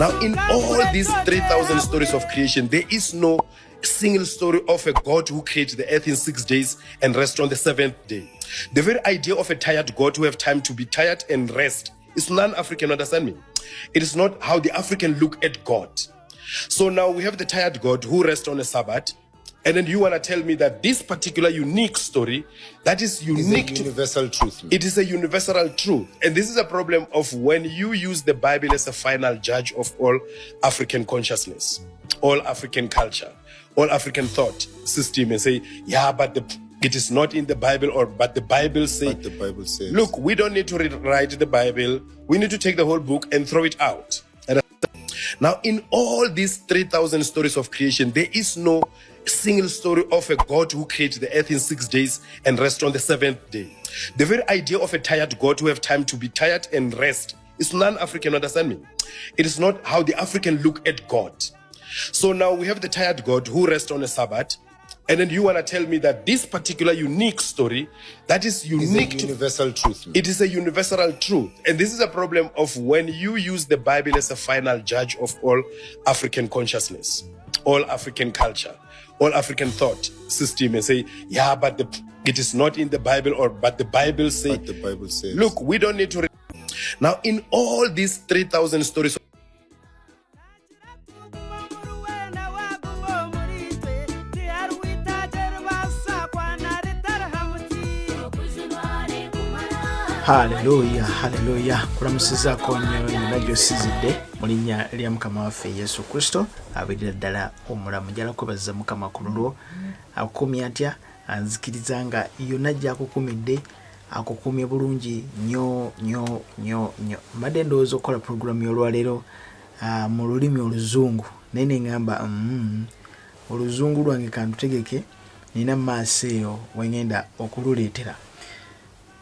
Now, in all these 3,000 stories of creation, there is no single story of a God who created the earth in 6 days and rest on the seventh day. The very idea of a tired God who have time to be tired and rest is non-African, understand me? It is not how the African look at God. So now we have the tired God who rests on a Sabbath, and then you want to tell me that this particular unique story, that is unique, is a universal truth. It is a universal truth. And this is a problem of when you use the Bible as a final judge of all African consciousness, all African culture, all African thought system, and say, yeah, but it is not in the Bible, or but the Bible says. But the Bible says. Look, we don't need to rewrite the Bible. We need to take the whole book and throw it out. Now, in all these 3,000 stories of creation, there is no single story of a God who created the earth in 6 days and rest on the seventh day. The very idea of a tired God who have time to be tired and rest is non-African, understand me? It is not how the African look at God. So now we have the tired God who rests on a Sabbath, and then you want to tell me that this particular unique story, that is unique, is a universal truth. It is a universal truth. And this is a problem of when you use the Bible as a final judge of all African consciousness, all African culture, all African thought system, and say, yeah, but it is not in the Bible, or but the Bible says. But the Bible says. Look, we don't need to. Now, in all these 3,000 stories. Hallelujah, hallelujah. Kulamusiza konyo najo sizide mulinya lya mukama waffe Yesu Kristo abirira ddala omulamu jala kwebaza mukama kululwo akukumya atya anzikirizanga yonna gyakukumidde akukumye bulungi nnyo mbadde ndowooza okukola programu y'olwaleero mu lulimi oluzungu naye ne ngamba oluzungu lwange kantutegeke nina mu maaso eyo wengenda okululeetera.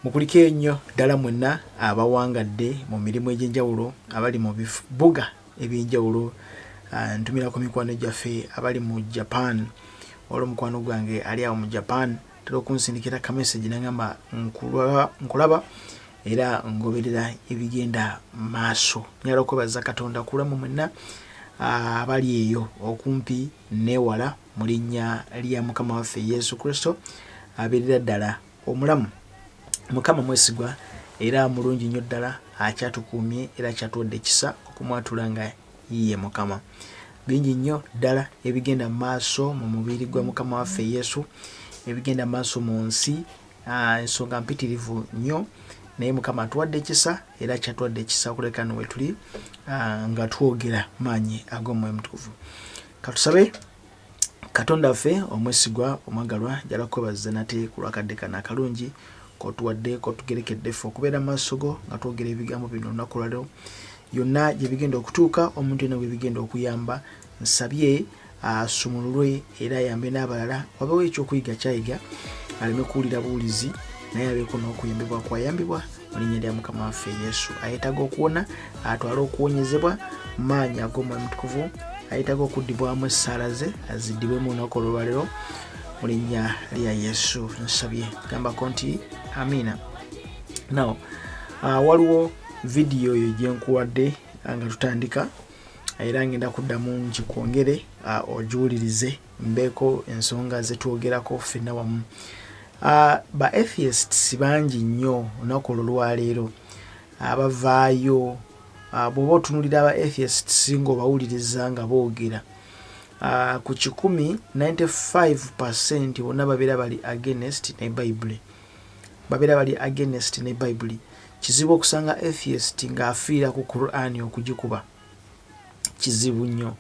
Mukulike ennyo ddala mwenna abawangadde mu mirimu egy'enjawulo abali mu bibuga eby'enjawulo. Ntumira ku mikwano gyaffe abali mu Japan. Olw'omukwano gwange ali awo mu Japan tera okunsindikira ka message nangamba nkulaba era ngoberera ebigenda maaso. Nyala okwebaza Katonda kulamu mwenna abali eyo okumpi newala mu linnya lya mukama waffe Yesu Kristo abirira ddala omulamu. Mukama mwesigwa era mulungi nnyo ddala akyatukuumye era kyatuwadde ekisa okumwatulanga yiye mukama. Bingi nnyo ddala ebigenda maaso mu mubiri gwa mukama waffe Yesu, ebigenda maaso mu nsi, ensonga mpitirivu nnyo, naye mukama atuwadde ekisa era kyatuwadde ekisa okuleka we tuli nga twogera maanyi ag'omwoyo mutukuvu. Katusabe. Katonda waffe omwesigwa omwagalwa jala kwebaza nate ku lwakadde kana akalungi kotuwadde kotugerekedde ffe okubeera maaso go nga twogera ebigambo bino olunaku lwaleero yonna gye bigenda okutuuka omuntu yenna bwe bigenda okuyamba nsabye asumululwe era ayambe n'abalala wabeewo ekyokuyiga kyayiga aleme kuwulira buwulizi naye abeeko n'okuyambibwa kwayambibwa mu linnya lya mukama waffe Yesu. Ayetaaga okuwona atwale okuwonyezebwa mu maanyi ag'omwoyo mutukuvu, ayetaaga okuddibwamu essaala ze aziddibwemu olunaku olwaleero mu linnya lya Yesu nsabye gambako nti amina. Now waliwo video yo gyenkuwadde nga tutandika era ngenda kuddamu nkikwongere ogiwulirize mbeeko ensonga zetwogerako ffenna wamu. Ba atheists bangi nnyo olunaku olwaleero abavaayo bw'oba otunulira aba atheists ng'obawuliriza nga boogera ku 100 95% bonna babeera bali against ne Bible. Babeera bali against ne Bible. Kizibu okusanga atheist ng'afiira ku Quran okugikuba. Kizibu nnyo.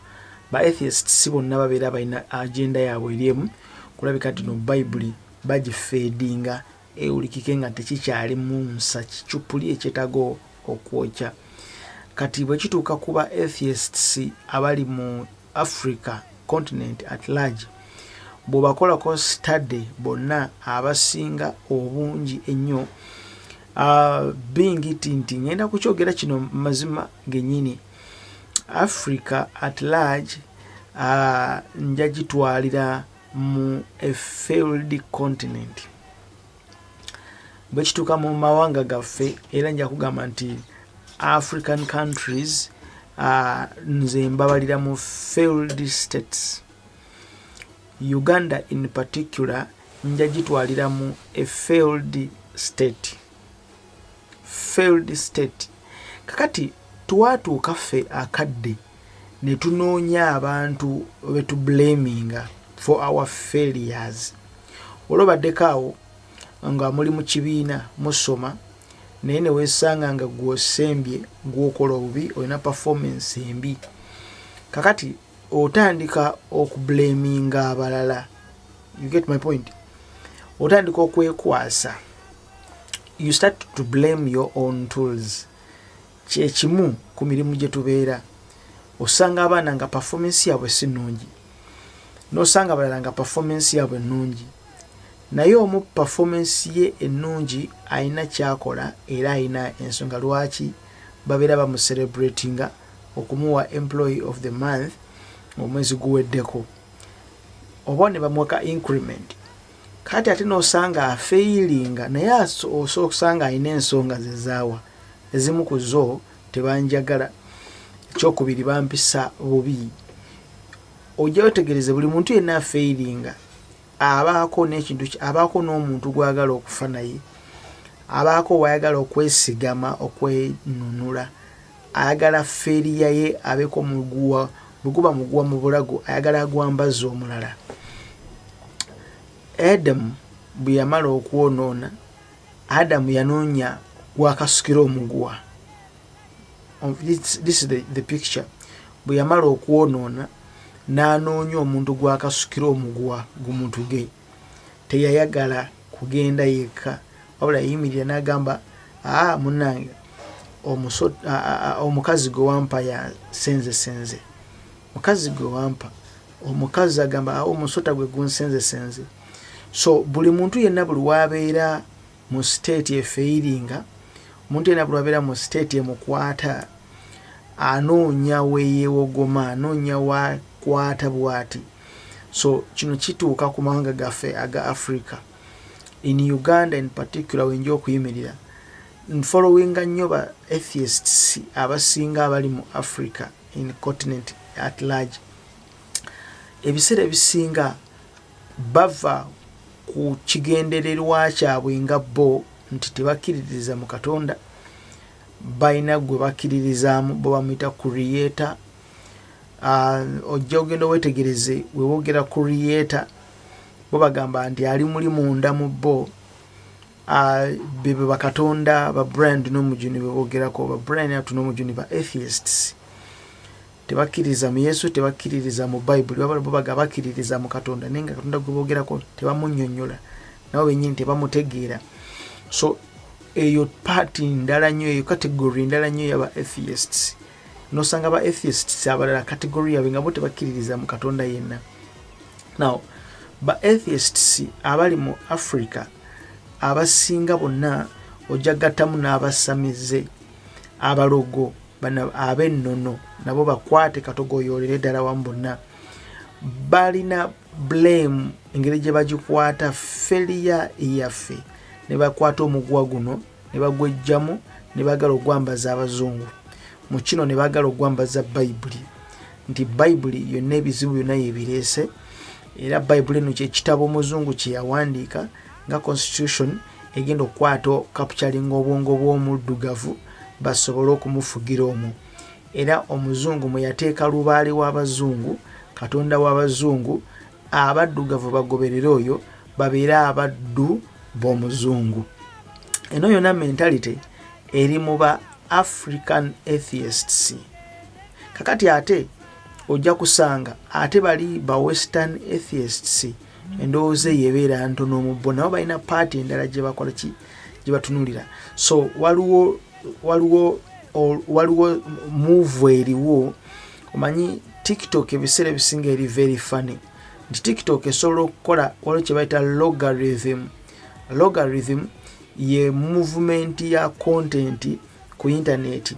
Ba atheists si bonna babeera balina agenda yaabwe eriemu kulabika nti no Bible bagifeedinga ewulikike nga tekikyali mu nsa kicupuli ekyetaaga okwokya. Kati bwe kituuka kuba atheists abali mu Africa continent at large bw'obakolako study bonna abasinga obungi ennyo bingiti nti ngenda kukyogera kino mazima gennyini Africa at large njagitwalira mu a failed continent. Bwe kituuka mu mawanga gaffe era nja kugamba nti African countries nze mbabalira mu failed states. Uganda in particular nja gitwalira mu a failed state. Failed state. Kakati twatuuka ffe akadde ne tunoonya abantu betu blaminga for our failures. Olwobaddeko awo nga muli mu kibiina musoma naye ne weesanga nga gw'osembye gw'okola obubi olina performance embi. Kakati otandika okublaminga abalala. You get my point? Otandika okwekwasa. You start to blame your own tools. Kyekimu ku mirimu gye tubeera. Osanga abaana nga performance yaabwe si nnungi. N'osanga abalala nga performance yaabwe nnungi. Naye omu performance ye ennungi alina kyakola era alina ensonga lwaki babeera bamucelebratinga okumuwa employee of the month omwezi guweddeko. Oba ne bamuwaka increment. Kati ate n'osanga afeilinga naye osanga alina ensonga zezaawa. Ezimu ku zo tebanjagala. Ekyokubiri bampisa bubi. Ojja otegereze buli muntu yenna afeilinga abaako n'ekintu abaako n'omuntu gwagala okufa naye, abaako wayagala okwesigama okwenunula, ayagala feeriya ye abeeko muguwa buguba muguwa mu bulago, ayagala agwambaza omulala. Adam bwe yamala okwonoona, Adamu yanoonya gwakasukira omuguwa. This is the picture. Bwe yamala okwonoona n'anoonya omuntu gwakasukira omuguwa gumutuge. Teyayagala kugenda yekka, wabula yayimirira n'agamba munnange omukazi gwe wampa ya senze. Mukazi gwe wampa. Omukazi agamba omusota gwe gunsenze. So buli muntu yenna buli wabeera mu state efeiringa, omuntu yenna buli wabeera mu state emukwata, anoonya weyeewogoma, anoonya wakwata bwati. So kino kituuka ku mawanga gaffe aga Africa. In Uganda in particular wenja okuyimirira followinga nnyo ba atheists abasinga abali mu Africa in continent at large. Ebiseera ebisinga bava ku kigendererwa kyabwe nga bo nti tebakkiririza mu Katonda, balina gwe bakkiririzaamu, bo bamuyita creator. Ojja ogenda wetegereze wewogera creator, bo bagamba nti ali muli munda mu bo. Bebe bakatonda ba brand n'omujuni bewogerako, ba brand atu n'omujuni ba atheists. Tebakkiriza mu Yesu, tebakkiririza mu Bible, wabula bo bakkiririza mu Katonda, naye nga Katonda gwe boogerako tebamunnyonnyola, nabo bennyini tebamutegeera. So eyo party ndala nnyo, eyo category ndala nnyo y'aba atheists. Nosanga ba atheists abalala category yabe nga bo tebakkiririza mu Katonda yenna. Now ba atheists abali mu Africa abasinga bonna ojja gattamu n'abasamize, abalogo, bana abennono, nabo bakwate katogoyolere ddala wamu bonna. Balina blame engeri gye bagikwata failure yaffe, ne bakwata omuguwa guno ne bagwejjamu ne bagala ogwambaza abazungu. Mu kino ne bagala ogwambaza Bayibuli, nti Bayibuli yonna ebizibu byonna yebireese, era Bayibuli eno kyekitabo omuzungu kye yawandiika nga constitution egenda okukwata capturing obwongo bw'omuddugavu basobole okumufugira omwo. Era omuzungu mwe yateeka lubaale w'abazungu, Katonda w'abazungu, abaddugavu bagoberera oyo babeere abaddu b'omuzungu. Eno yonna mentality eri mu ba African atheists. Kakati ate ojja kusanga ate bali ba Western atheists, endowooza yebeera ntono mu bo, nabo balina party endala gye bakola ki, gye batunulira. So waliwo move eriwo. Omanyi TikTok ebiseera ebisinga eri very funny. Nti TikTok esobola okukola waliwo kye bayita logarithm. Logarithm ye movement ya content ku internet.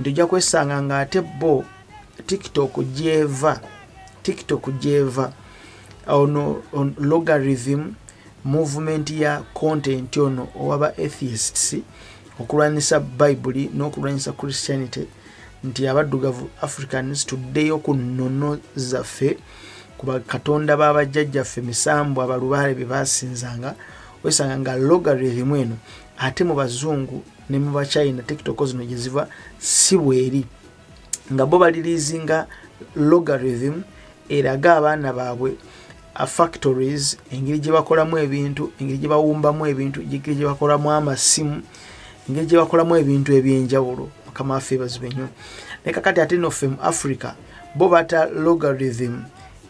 Nti ojja kwesanga nga ate bo TikTok gyeva ono logarithm movement ya content ono owaba atheists okulwanyisa Bible n'okulwanyisa Christianity nti abaddugavu Africans tuddeyo ku nnono zaffe kuba katonda babajjajjaffe misambu abalubaale bye basinzanga wesanga nga logarithm eno ate mu bazungu ne mu Bachina TikTok zino gye ziva si bweri nga bo balirizinga logarithm eraga abaana baabwe factories engeri gye bakolamu ebintu engeri gye bawumbamu ebintu engeri gye bakolamu amasimu engeri gye bakolamu ebintu ebyenjawulo mukama waffe bazibe nnyo ne kakati ate noffe mu Africa bo bata logarithm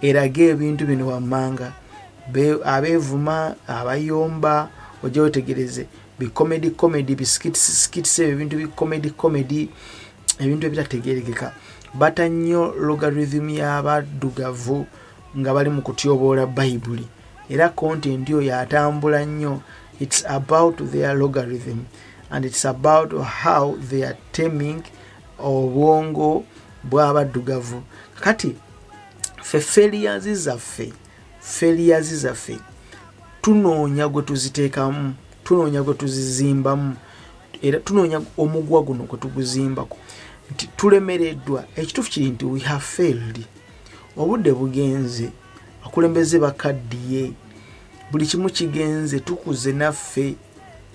eraga ebintu bino wammanga abeevuma abayomba ojja wetegereze comedy skits ebintu comedy ebintu ebitategerekeka bata nnyo logarithm y'abaddugavu nga bali mu kutyoboola Bayibuli era content yo yatambula nnyo. It's about their logarithm and it's about how they are taming obwongo bw'abaddugavu. Kati failures zaffe tunoonya gwe tuziteekamu, tunoonya gwe tuzizimbamu era tunoonya omugwa guno gwe tuguzimbako nti tulemereddwa. Ekituufu kiri nti we have failed. Obudde bugenze, akulembeze bakaddiye, buli kimu kigenze, tukuze naffe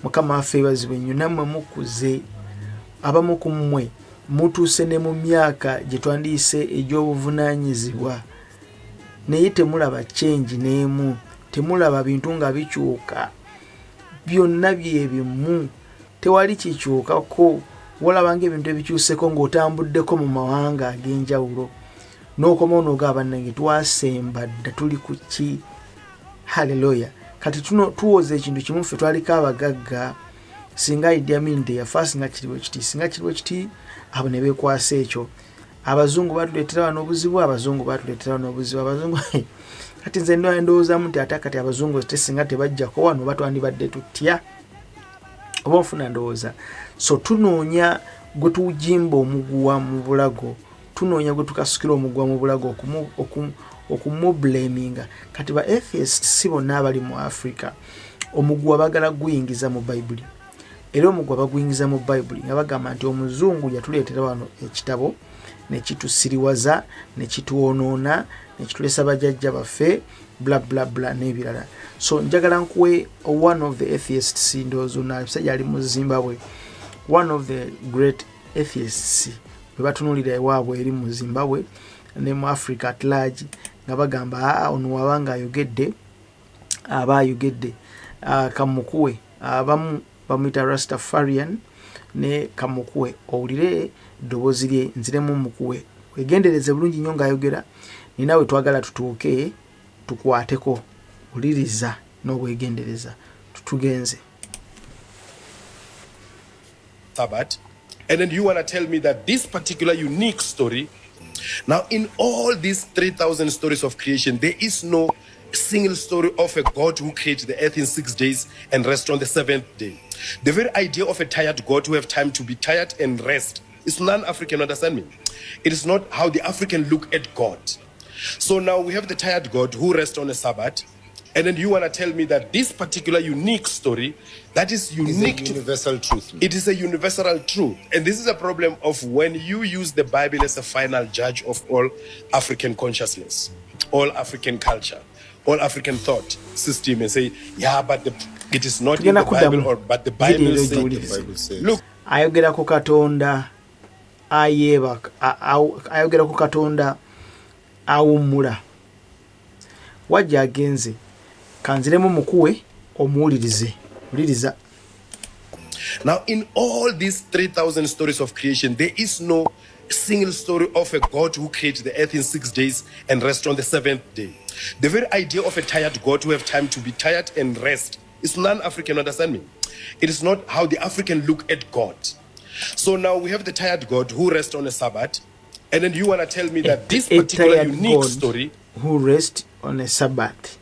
mukama waffe bazibe nnyo nammwe mukuze. Abamu ku mmwe mutuuse ne mu myaka gye twandiyise egy'obuvunaanyizibwa naye temulaba change n'emu, temulaba bintu nga bikyuka, byonna byebimu, tewali kikyukako. Walabanga ebintu ebikyuseko ng'otambuddeko mu mawanga ag'enjawulo n'okoma onoogaba bannange twasemba dda tuli ku ki. Haleluya. Kati tuwoza ekintu kimu ffe twaliko abagagga singa Idi Amin teyafa singa kiriwe kiti abo ne beekwasa ekyo. Abazungu batuleetera wano obuzibu, abazungu kati nze ndowoozamu nti ate kati abazungu singa tebajjako wano batwandibadde tutya oba nfuna ndowooza. So tunoonya gwe tujimba omuguwa mu bulago, tunoonya gwe tukasukira omuguwa mu bulago okumublaminga. Kati ba atheists si bonna abali mu Africa omuguwa bagala guyingiza mu Bayibuli, era omuguwa baguyingiza mu Bayibuli nga bagamba nti omuzungu yatuleetera wano ekitabo ne kitusiriwaza ne kituwonoona ne kitulesa bajjajja baffe bla bla bla n'ebirala. So njagala nkuwe one of the atheists ndowooza musajja ali mu Zimbabwe, one of the great atheists bwe batunuulira ewaabwe eri mu Zimbabwe ne mu Africa at large nga bagamba ono wabanga ayogedde aba ayogedde kamukuwe abamu bamuyita Rastafarian ne kamukuwe owulire eddoboozi lye nziremu mukuwe wegendereze bulungi nnyo ng'ayogera ninawe twagala tutuuke tukwateko uliriza n'obwegendereza tutugenze. Sabbath, and then you want to tell me that this particular unique story, now in all these 3,000 stories of creation, there is no single story of a God who created the earth in 6 days and rest on the 7th day. The very idea of a tired God who have time to be tired and rest is non-African, understand me? It is not how the African look at God. So now we have the tired God who rests on a Sabbath, and then you want to tell me that this particular unique story, that is unique to universal truth. It is a universal truth. And this is a problem of when you use the Bible as a final judge of all African consciousness, all African culture, all African thought system, and say, yeah, but it is not in the Bible, or but the Bible says. Look, ayogera ku Katonda ayebaka, ayogera ku Katonda awummula. Wajja agenze kanziremu mukuwe omuwulirize uliriza. Now in all these 3,000 stories of creation, there is no single story of a God who created the earth in 6 days and rest on the 7th day. The very idea of a tired God who have time to be tired and rest is non-African, understand me? It is not how the African look at God. So now we have the tired God who rests on a Sabbath, and then you want to tell me that this particular unique story who rests on a Sabbath,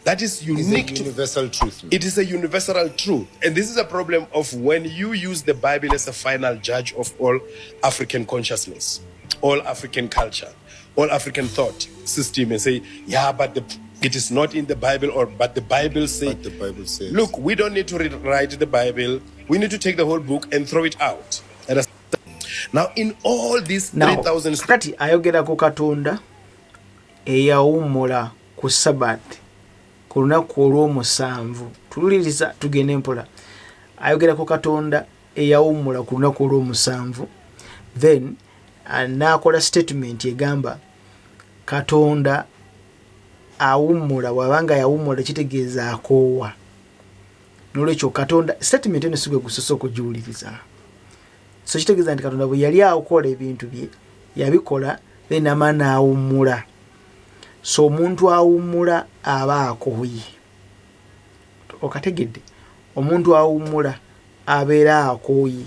that is unique to universal truth. It is a universal truth. And this is a problem of when you use the Bible as a final judge of all African consciousness, all African culture, all African thought system, and say, yeah, but it is not in the Bible, or but the Bible says. But the Bible says. Look, we don't need to rewrite the Bible. We need to take the whole book and throw it out. Now, in all these Now, 3,000 kakati ayogera ku Katonda eyawummula ku Sabbath ku lunaku olw'omusanvu. Tululiriza tugende mpola. Ayogera ku Katonda eyawummula ku lunaku olw'omusanvu, then n'akola statement egamba Katonda awummula, wabanga yawummula kitegeeza akoowa. Nolwekyo Katonda statement eno sigwe gusoose okugiwuliriza. So kitegeeza nti Katonda bwe yali akola ebintu bye yabikola then amaana awummula. So omuntu awummula aba akooye. Okategedde, omuntu awummula abeera akooye.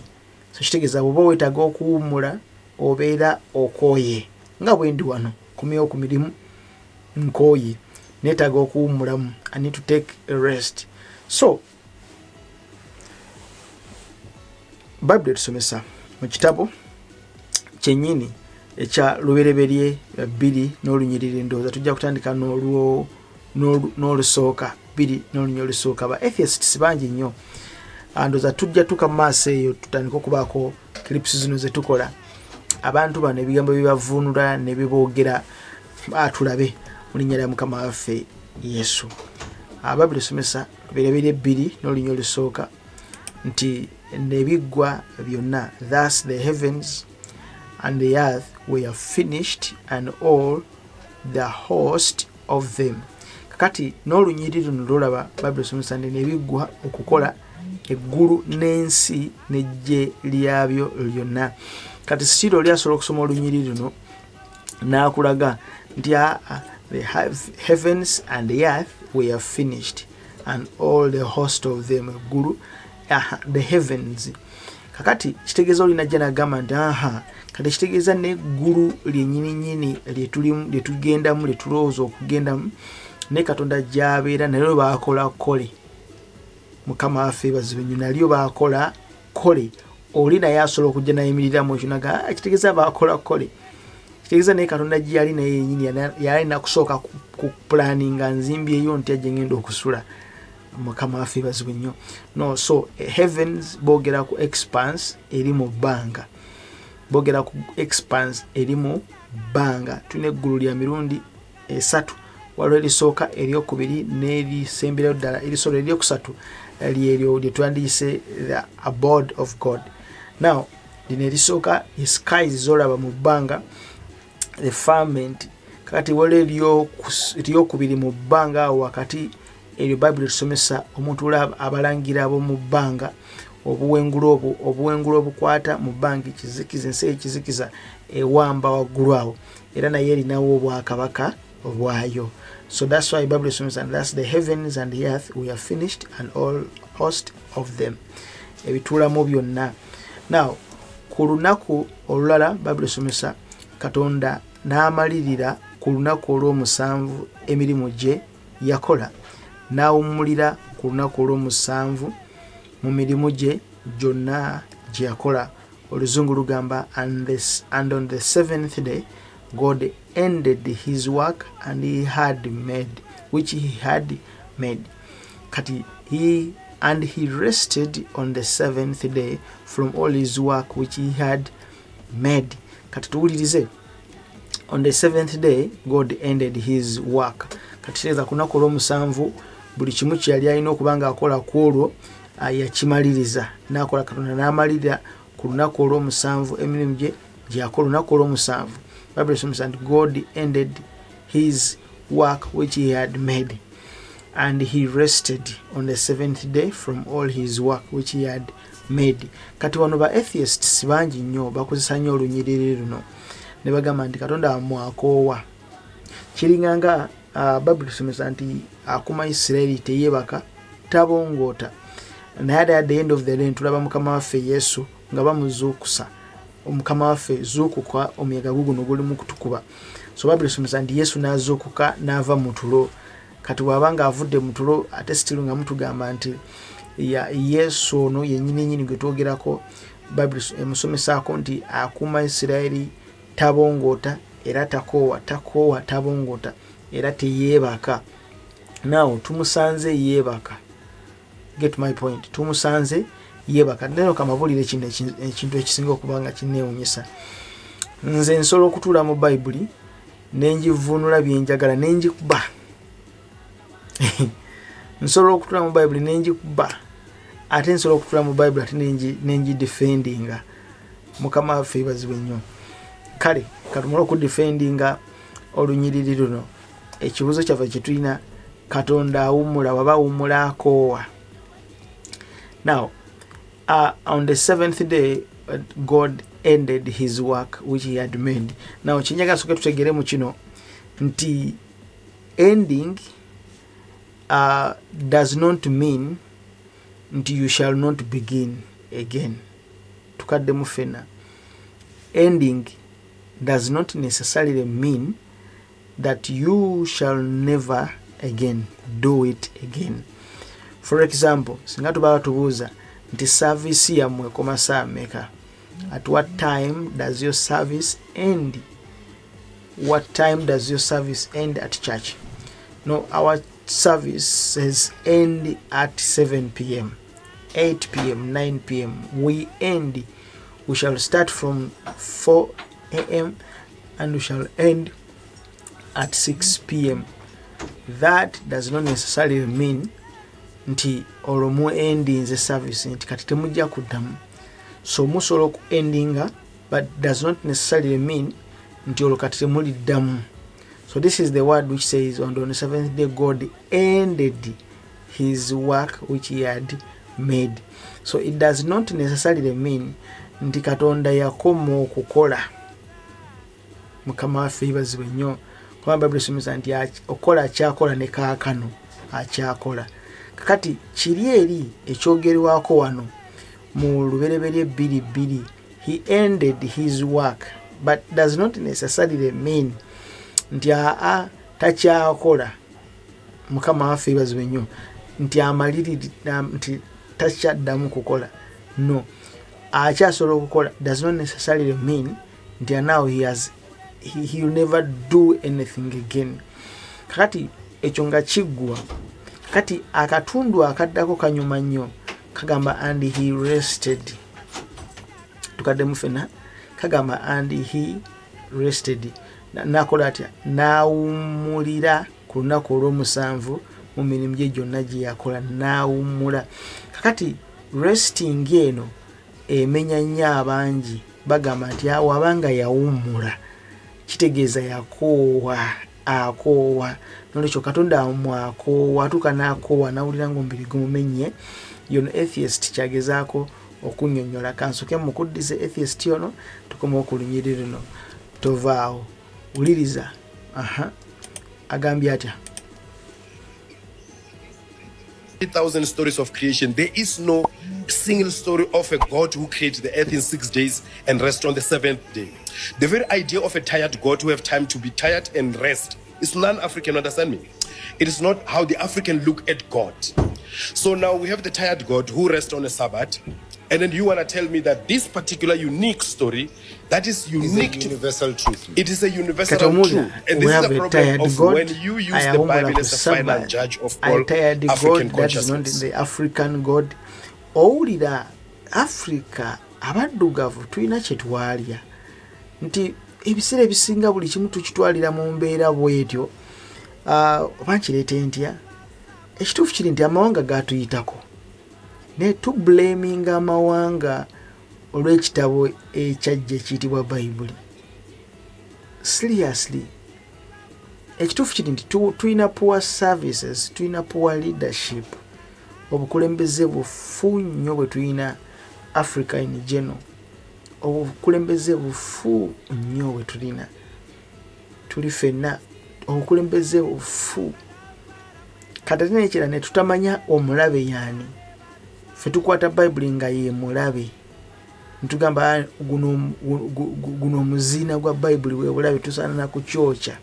So kitegeeza bw'oba weetaaga okuwummula obeera okooye. Nga bwe ndi wano kumyewo ku mirimu nkooye, neetaaga okuwummulamu. I need to take a rest. So Bible tusomesa mu kitabo kyennyini ekya Lubereberye 2 n'olunyiriri, ndowooza tujja kutandika n'olusooka 2 n'olunyiriri olusooka. Ba atheists bangi nnyo, ndowooza tujja tuka mu maaso eyo tutandika okubaako clips zino ze tukola. Abantu bano ebigambo bibavuunula ne biboogera tulabe mu linnya lya Mukama waffe Yesu. Bible tusomesa Lubereberye 2 n'olunyiriri olusooka nti nebiggwa byonna, thus the heavens and the earth were finished and all the host of them. Kakati n'olunyiriri luno lolaba Bible somesa ndi nebiggwa okukola eggulu n'ensi n'eggye lyabyo lyonna. Kati sitiro oli asobola okusoma olunyiriri luno n'akulaga nti the heavens and the earth were finished and all the host of them, eggulu the heavens. Kakati kitegeeza oli najja nagamba nti kati kitegeeza n'eggulu lyennyini lyetugendamu lyetulowooza okugendamu ne Katonda gy'abeera nalyo baakola kole. Mukama waffe bazibe nnyo, nalyo baakola kole. Oli naye asobola okujja nayimiriramu ekyo naga kitegeeza baakola kole. Kitegeeza naye Katonda gye yali naye yennyini yalina kusooka ku planinga nzimbyeyo ntya gye ngenda okusula. Mukama waffe bazibe nnyo. No, so heavens boogera ku expanse eri mu bbanga. Boogera ku expanse eri mu bbanga. Tulina eggulu lya mirundi 3. Waliwo erisooka, eryokubiri n'erisemberayo ddala. Erisobola eryokusatu lyeryo lye twandiyise the abode of God. Now lino erisooka skies zolaba mu bbanga, the firmament. Kakati waliwo eryokubiri mu bbanga wakati, eryo Bible tusomesa omuntu abalangira ab'omu bbanga, obuwengulu obukwata mu bbanga, ekizikiza, ensi ekizikiza ewamba waggulu awo, era naye erinawo obwakabaka obwayo. So that's why Bible says, and that's the heavens and the earth we are finished and all host of them. Ebituulamu byonna. Now ku lunaku olulala Bible somesa Katonda n'amalirira ku lunaku olw'omusanvu emirimu gye yakola, n'awummulira ku lunaku olw'omusanvu mu mirimu gye gyonna gye yakola. Oluzungu lugamba and on the 7th day God ended his work and he had made, which he had made. Kati he rested on the 7th day from all his work which he had made. Kati tuwulirize, on the 7th day God ended his work. Kati tegeeza ku lunaku olw'omusanvu buli kimu kye yali alina okubanga akola ku olwo yakimaliriza, n'akola Katonda n'amalirira ku lunaku olw'omusanvu emirimu gye gye yakola lunaku olw'omusanvu. Bible says and God ended his work which he had made and he rested on the 7th day from all his work which he had made. Kati wano ba atheists bangi nnyo bakozesa nnyo olunyiriri luno ne bagamba nti Katonda amwakoowa. Kiringanga Bible tusomesa nti akuma Isiraeli teyebaka tabongoota, naye at the end of the day tulaba Mukama waffe Yesu nga bamuzuukusa. Omukama waffe zuukuka omuyaga guno guli mu kutukuba. So Bible tusomesa nti Yesu n'azuukuka n'ava mu tulo. Kati bw'abanga avudde mu tulo ate sitiru nga mutugamba nti Yesu ono yennyini gwe twogerako, Bible emusomesaako nti akuuma Isiraeli tabongoota era takoowa tabongoota era teyeebaka. Now tumusanze yeebaka. Get my point. Tumusanze yebaka neno kamabulire kino ekintu ekisinga okubanga kinneewunyisa. Nze nsobola okutuula mu Bayibuli nenjivunula byenjagala nenjikuba. Nsobola okutuula mu Bayibuli nenjikuba, ate nsobola okutuula mu Bayibuli ate nenjidefendinga. Mukama waffe yeebazibwe nnyo. Kale katumala okudefendinga olunyiriri luno, ekibuzo kyaffe kyetulina, Katonda awummula waba awummula akoowa. Now, on the seventh day, God ended his work which he had made. Now, chinyaga soke tutegere mu kino nti ending does not mean nti you shall not begin again. Tukadde mu fena. Ending does not necessarily mean that you shall never again do it again. For example, singa tuba tubuuza nti service yammwe ekoma saa mmeka? At what time does your service end? What time does your service end at church? No, our services end at 7 p.m., 8 p.m., 9 p.m. We shall start from 4 a.m. and we shall end at 6 p.m. That does not necessarily mean nti olomu ending the service nti kati temujja kuddamu. So musobola ku endinga, but does not necessarily mean nti olwo kati temuliddamu. So this is the word which says on the seventh day God ended his work which he had made. So it does not necessarily mean nti Katonda yakoma okukola. Mukama waffe yeebazibwe nnyo. Kuba Bible esomesa nti okola akyakola ne kaakano akyakola. Kakati kiri eri ekyogerwako wano mu lubereberye 2:2, he ended his work, but does not necessarily mean nti takyakola. Mukama waffe yeebazibwe nnyo nti amaliriri nti takyaddamu kukola. No, akyasobola okukola does not necessarily mean nti now he will never do anything again. Kakati ekyo nga kiggwa. Kakati akatundu akaddako kanyuma nnyo kagamba and he rested. Tukadde mu fena kagamba and he rested. Nakola atya? Naawummulira ku lunaku olw'omusanvu mu mirimu gye gyonna gye yakola, naawummula. Kakati resting eno emenya nnyo abangi, bagamba nti wabanga yawummula kitegeeza yakoowa, akoowa. Nolwekyo Katonda amwakoowa, atuuka n'akoowa n'awulira ng'omubiri gumumenye. Yono atheist kyagezaako okunnyonnyola. Kansoke mukuddize atheist yono tukomewo ku lunyiriri luno. Tovaawo, wuliriza. Agambye atya? 3,000 stories of creation. There is no single story of a God who created the earth in 6 days and rest on the seventh day. The very idea of a tired God who have time to be tired and rest is non-African, understand me? It is not how the African look at God. So now we have the tired God who rests on a Sabbath, and then you want to tell me that this particular unique story that is unique is a universal truth. It is a universal Katamula, truth. And this is the problem of God, when you use the Bible as the final judge of all African God, consciousness. that is not the African God. Owulira Africa abaddugavu tulina kye twalya nti ebiseera ebisinga buli kimu tukitwalira mu mbeera bwetyo. Oba nkireete ntya? Ekituufu kiri nti amawanga gaatuyitako ne tublaminga amawanga olw'ekitabo ekyajja ekiyitibwa Bayibuli. Seriously, ekituufu kiri nti tulina poor services, tulina poor leadership, obukulembeze bufu nnyo bwe tulina Africa in general. Obukulembeze bufu nnyo bwe tulina, tuli fenna obukulembeze bufu. Kati ate nekira ne tutamanya omulabe yaani. Ffe tukwata Bayibuli nga ye mulabe, ntugamba guno omuziina gwa Bayibuli we bulabe tusaana na kukyokya.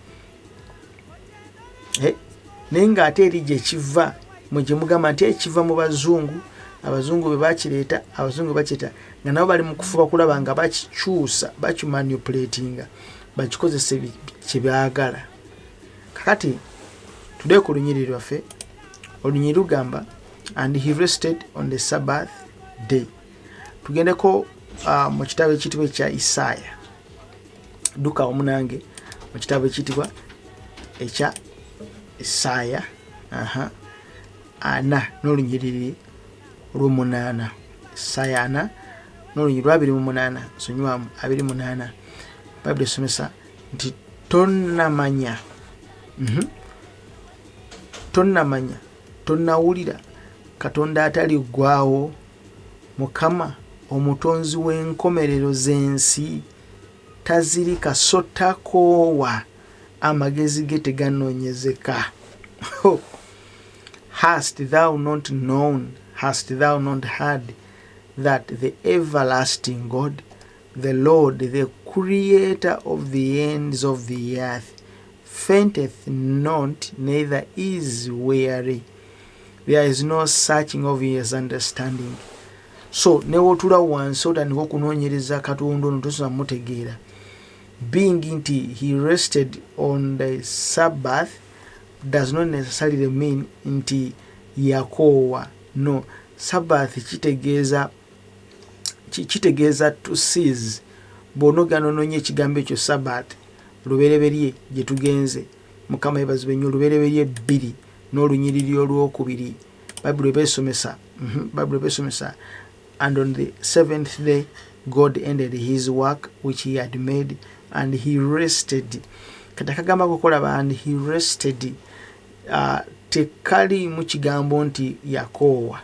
Naye ng'ate eri gye kiva mwe gye mugamba nti ekiva mu bazungu, abazungu be bakireeta, abazungu bakiyita nga nabo bali mu kufuba kulaba nga bakikyusa, bakimanipulatinga, bakikozese kye baagala. Kakati tudde ku lunyiriri lwaffe. Olunyiriri lugamba and he rested on the Sabbath day. Tugendeko mu kitabo ekitibwa ekya Isaya. Duka omunange mu kitabo ekitibwa ekya Isaya. Ana n'olunyiriri olw'omunaana. Isaya ana n'olunyiriri lw'abiri nsonywamu 28. Bible esomesa nti tonnamanya tonnawulira Katonda atali ggwaawo, Mukama omutonzi w'enkomerero z'ensi, tazirika so takoowa, amagezi ge teganoonyezeka. Hast thou not known, hast thou not heard, that the everlasting God, the Lord, the creator of the ends of the earth, fainteth not, neither is weary. There is no searching of his understanding. So newotula wansi otandika okunoonyereza Katonda ono tosobola mutegeera. Being nti he rested on the Sabbath does not necessarily mean nti yakoowa. No, Sabbath kitegeeza to cease. Bw'onogana onoonye ekigambo ekyo Sabbath, lubereberye gye tugenze, Mukama yeebazibwe nnyo, lubereberye 2 n'olunyiriri olwokubiri. Bible besomesa and on the 7th day God ended his work which he had made, and he rested. Kati akagamba kukolaba and he rested tekali mu kigambo nti yakoowa.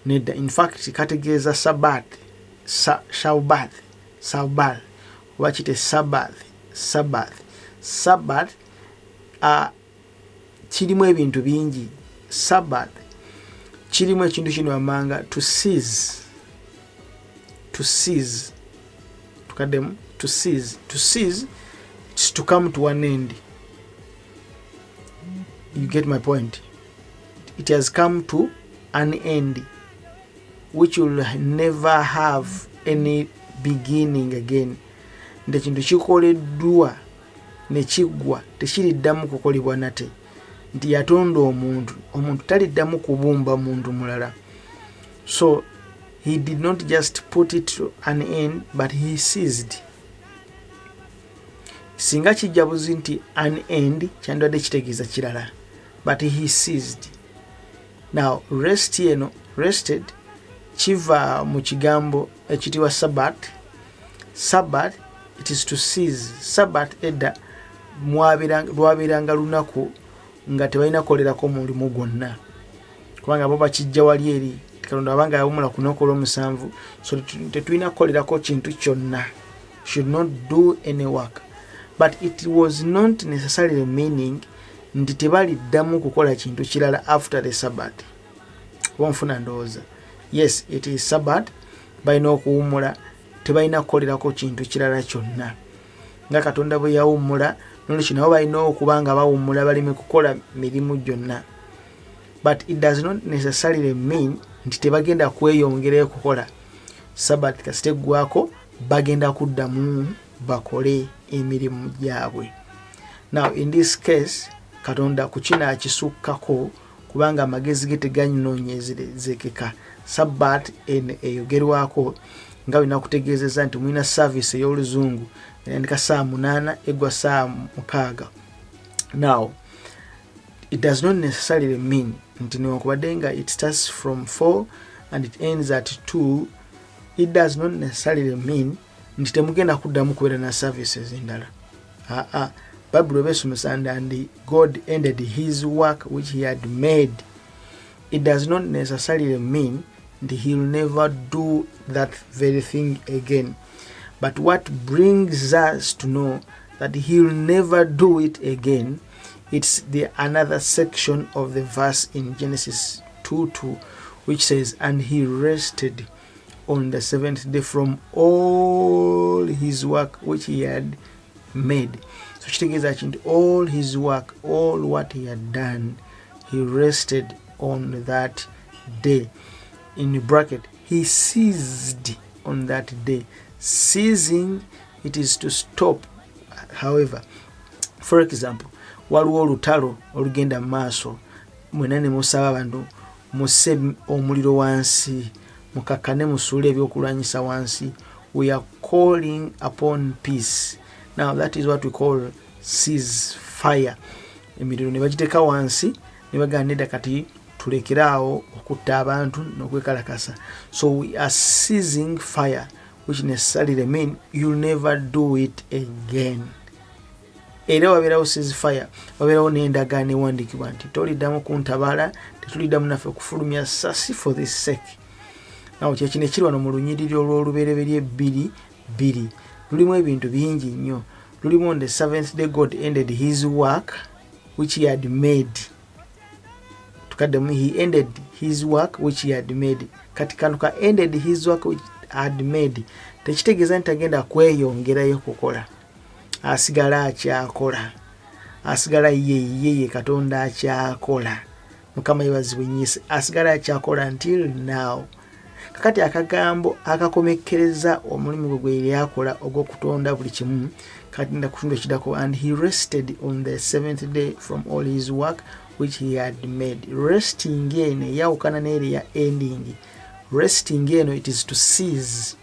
Nedda, in fact kategeeza Sabbath, Sabbath oba kite Sabbath kirimu ebintu bingi. Sabbath kirimu ekintu kino amanga to cease. Tukademu to cease is to come to an end. You get my point? It has come to an end which will never have any beginning again. Nde kintu kikoleddwa ne kiggwa tekiriddamu kukolebwa nate. Nti yatonda omuntu taliddamu kubumba muntu mulala. So he did not just put it to an end, but he ceased. Singa kijjabuzi nti an end kyandwadde kitegeeza kirala, but he ceased. Now rested kiva mu kigambo ekitiibwa Sabbath, it is to cease. Sabbath edda lwabeeranga lunaku nga tebalina kolerako mulimu gwonna, kubanga bo bakijja wali eri Katonda abanga yawumula ku lunaku olw'omusanvu, so tetulina kukolerako kintu kyonna, should not do any work. But it was not necessarily meaning nti tebaliddamu kukola kintu kirala after the Sabbath. Wonfuna ndowooza. Yes, it is Sabbath, balina okuwumula, tebalina kukolerako kintu kirala kyonna. Nga Katonda bwe yawumula, nolwekyo nabo balina okuba nga bawumula baleme kukola mirimu gyonna. But it does not necessarily mean nti tebagenda kweyongera kukola. Sabbath kasiteggwako bagenda kuddamu bakole emirimu gyabwe. Now in this case Katonda kukina akisukkako kubanga amagezi ge teganyinoonyezekeka. Sabbath eyogerwako nga bina kutegeezeza nti mulina service ey'oluzungu endika saa 8 egwa saa 6. Now it does not necessarily mean nti newankubadde nga it starts from 4 and it ends at 2, it does not necessarily mean nti temugenda kuddamu kubeera na services endala. Bible besomesa and God ended his work which he had made. It does not necessarily mean that he will never do that very thing again. But what brings us to know that he will never do it again, it's the another section of the verse in Genesis 2:2, which says, and he rested on the 7th day from all his work which he had made. So kitegeeza kintu all his work, all what he had done, he rested on that day. In bracket, he ceased on that day. Ceasing, it is to stop. However, for example, waliwo olutalo olugenda maaso, mwena ne musaba abantu musse omuliro wansi, mukakane musuule ebyokulwanyisa wansi. We are calling upon peace. Now that is what we call ceasefire. Emiriro ne bagiteka wansi ne baganda kati tulekeraawo okutta abantu n'okwekalakasa. So we are ceasing fire, which necessarily mean you'll never do it again. Era wabeerawo ceasefire, wabeerawo n'endagaano ewandiikibwa nti toliddamu kuntabaala, tetuliddamu naffe kufulumya ssasi for this sake. Nawo kyekino ekiri wano mu lunyiriri olw'olubereberye 2:2. Lulimu ebintu bingi nnyo. Lulimu on the seventh day God ended his work which he had made. Tukaddemu he ended his work which he had made. Kati kano ka ended his work which had made tekitegeeza nti agenda kweyongerayo kukola. Asigala akyakola. Asigala ye Katonda akyakola. Mukama yebazibwe nnyise. Asigala akyakola until now. Kakati akagambo akakomekereza omulimu gwe yakola ogw'okutonda buli kimu kati ndakutunga ekidako, and he rested on the seventh day from all his work which he had made. Resting eno yawukana n'eri ya ending. Resting eno, it is to cease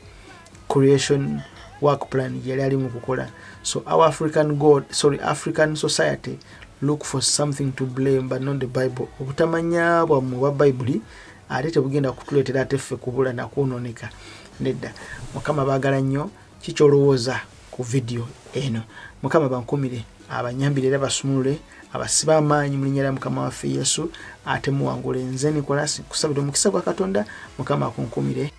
creation work plan yali ali mu kukola. So our African society look for something to blame but not the Bible. Obutamanya bwammwe bwa Bible ate tebugenda kutuleetera ate ffe kubula na kwonooneka. Nedda. Mukama baagala nnyo kikyolowooza ku video eno. Mukama bankumire abanyambire era basumulule abasiba amaanyi mu linnya lya Mukama waffe Yesu ate muwangule. Nze Nicholas kusabira omukisa gwa Katonda. Mukama akunkumire.